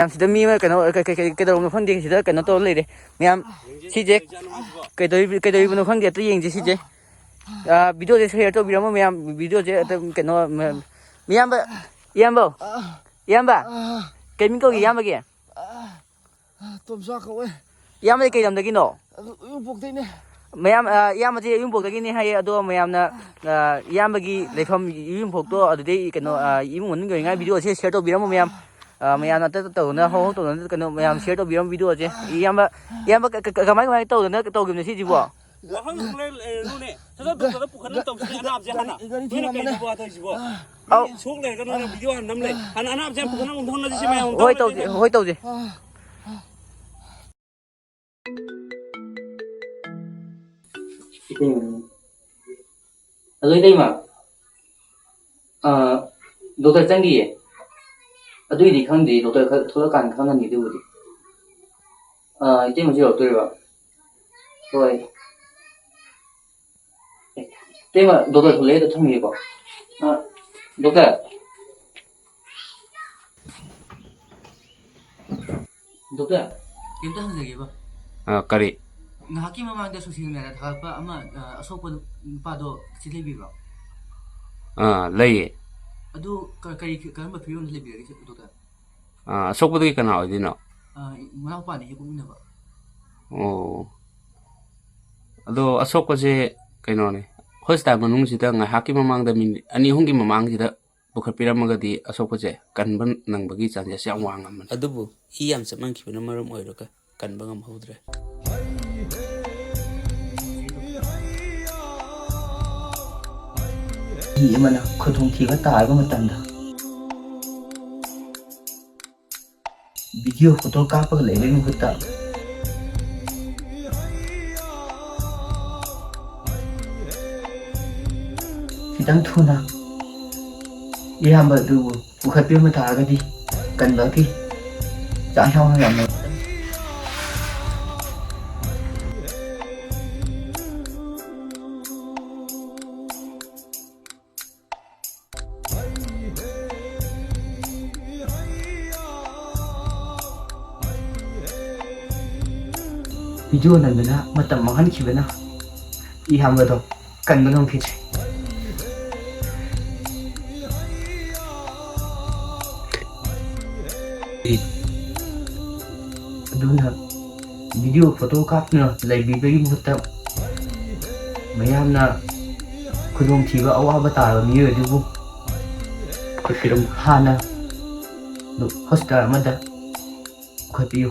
ꯁꯤꯗ ꯃꯤ ꯑꯃ ꯀꯩꯗꯧꯔꯕꯅꯣ ꯈꯪꯗꯦ ꯁꯤꯗ ꯀꯩꯅꯣ ꯇꯧꯔ ꯂꯩꯔꯦ ꯃꯌꯥꯝ ꯁꯤꯁꯦ ꯀꯩꯗꯧꯔꯤꯕꯅꯣ ꯈꯪꯗꯦ ꯑꯇ ꯌꯦꯡꯁꯤ ꯁꯤꯁꯦ ꯚꯤꯗꯤꯑꯣꯁꯦ ꯁꯦꯌꯔ ꯇꯧꯕꯤꯔꯝꯃꯣ ꯃꯌꯥꯝ ꯚꯤꯗꯤꯑꯣꯁꯦ ꯀꯩꯅꯣ ꯏꯌꯥꯝꯕ ꯀꯩ ꯃꯤꯡ ꯀꯧꯒꯦ ꯏꯌꯥꯝꯕꯒꯤ ꯇꯣꯝꯆꯥ ꯀꯧꯋꯦ ꯏꯌꯥꯝꯕꯗꯤ ꯀꯩ ꯂꯝꯗꯒꯤꯅꯣ ꯑꯗꯨ ꯌꯨꯝꯄꯣꯛꯇꯩꯅꯦ ꯃꯌꯥꯝ ꯏꯌꯥꯝꯕꯁꯦ ꯌꯨꯝꯄꯣꯛꯇꯒꯤꯅꯤ ꯍꯥꯏꯌꯦ ꯑꯗꯣ ꯃꯌꯥꯝꯅ ꯏꯌꯥꯝꯕꯒꯤ ꯂꯩꯐꯝ ꯌꯨꯝꯄꯣꯛꯇꯣ ꯑꯗꯨꯗꯩ ꯀꯩꯅꯣ ꯏꯃꯨꯡ ꯃꯅꯨꯡꯒꯤ ꯑꯣꯏꯅꯤꯡꯉꯥꯏ ꯚꯤꯗꯤꯑꯣꯁꯦ ꯁꯦꯌꯔ ꯇꯧꯕꯤꯔꯝꯃꯣ ꯃꯌꯥꯝ ꯃꯌꯥꯝꯅ ꯇꯧꯗꯅ ꯍꯧꯍꯧ ꯇꯧꯗꯅ ꯀꯩꯅꯣ ꯃꯌꯥꯝ ꯁꯦꯌꯔ ꯇꯧꯕꯤꯔꯝꯃꯣ ꯚꯤꯗꯤꯑꯣꯁꯦ ꯏꯌꯥꯝꯕ ꯀꯃꯥꯏ ꯇꯧꯗꯅ ꯇꯧꯈꯤꯕꯅꯣ ꯁꯤꯁꯤꯕꯣ ꯋꯥꯍꯪ ꯍꯪꯂꯦ ꯁꯗ ꯗꯣꯛꯇꯔꯗ ꯄꯨꯈꯠꯅ ꯇꯧꯁꯤꯅꯦ ꯑꯅꯥꯕꯁꯦ ꯍꯥꯟꯅ ꯅꯣꯏꯅ ꯀꯩꯅꯣ ꯋꯥꯗꯣꯏꯁꯤꯕꯣ ꯁꯣꯛ ꯂꯩꯔꯒ ꯅꯣꯏꯅ ꯚꯤꯗꯤꯑꯣ ꯍꯥꯟꯅ ꯅꯝꯂꯦ ꯍꯥꯟꯅ ꯑꯅꯥꯕꯁꯦ ꯄꯨꯈꯠꯅ ꯎꯟꯊꯣꯛꯅꯁꯤ ꯃꯌꯥꯝ ꯍꯣꯏ ꯇꯧꯁꯦ ꯑꯗꯣ ꯏꯇꯩꯃ ꯗꯣꯛꯇꯔ ꯆꯪꯈꯤꯌꯦ ꯑꯗꯨꯏꯗꯤ ꯈꯪꯗꯦ ꯗꯣꯛꯇꯔ ꯈꯔ ꯊꯣꯛꯂꯛꯀꯥꯟꯗ ꯈꯪꯉꯅꯤ ꯑꯗꯨꯕꯨꯗꯤ ꯏꯇꯩꯃꯁꯨ ꯌꯧꯔꯛꯇꯣꯔꯤꯕ ꯍꯣꯏ 이때가 너가 레이더 통이고 너가 김도 한색이고 까리 나하기 마마한테 소식이나 다가 아마 아소고 빠도 지레비로 레이 아두 까리 그런 거 필요 없는 레비를 도가 속보드기 kana 어디노 뭐라고 빠니 이거 있나 봐 ꯑꯗꯣ ꯑꯁꯣꯛꯄꯁꯦ ꯀꯩꯅꯣꯅꯦ ꯍꯣꯁꯄꯤꯇꯥꯜ ꯃꯅꯨꯡꯁꯤꯗ ꯉꯥꯏꯍꯥꯛꯀꯤ ꯃꯃꯥꯡꯗ ꯃꯤꯅꯤꯠ 2-3ꯒꯤ ꯃꯃꯥꯡꯁꯤꯗ ꯄꯨꯈꯠꯄꯤꯔꯝꯃꯒꯗꯤ ꯑꯁꯣꯛꯄꯁꯦ ꯀꯟꯕ ꯅꯪꯕꯒꯤ ꯆꯥꯟꯁꯦꯁ ꯌꯥꯝ ꯋꯥꯡꯉꯝꯃꯅꯤ ꯑꯗꯨꯕꯨ ꯏ ꯌꯥꯝ ꯆꯠꯃꯟꯈꯤꯕꯅ ꯃꯔꯝ ꯑꯣꯏꯔꯒ ꯀꯟꯕ ꯉꯝꯍꯧꯗ꯭ꯔꯦ ꯃꯤ ꯑꯃꯅ ꯈꯨꯗꯣꯡꯊꯤꯕ ꯇꯥꯔꯕ ꯃꯇꯝꯗ ꯚꯤꯗꯤꯑꯣ ꯐꯣꯇꯣ ꯀꯥꯞꯄꯒ ꯂꯩꯕꯒꯤ ꯃꯍꯨꯠꯇ खितंग थुना इयाम अदुबु पुखत्पिम तारगदि कनबगी चाहयाव यामनो वीडियो नंदना मतम महन खिबना इयाम अदो कनबगम खिचे वीडियो फोटो कापना लेबीबगी मुहूर्त मयामना खुदोंथीबा अवाबा तारबा मियो अदुबु खुपिरम हाना हॉस्पिटल अमदा खुपियो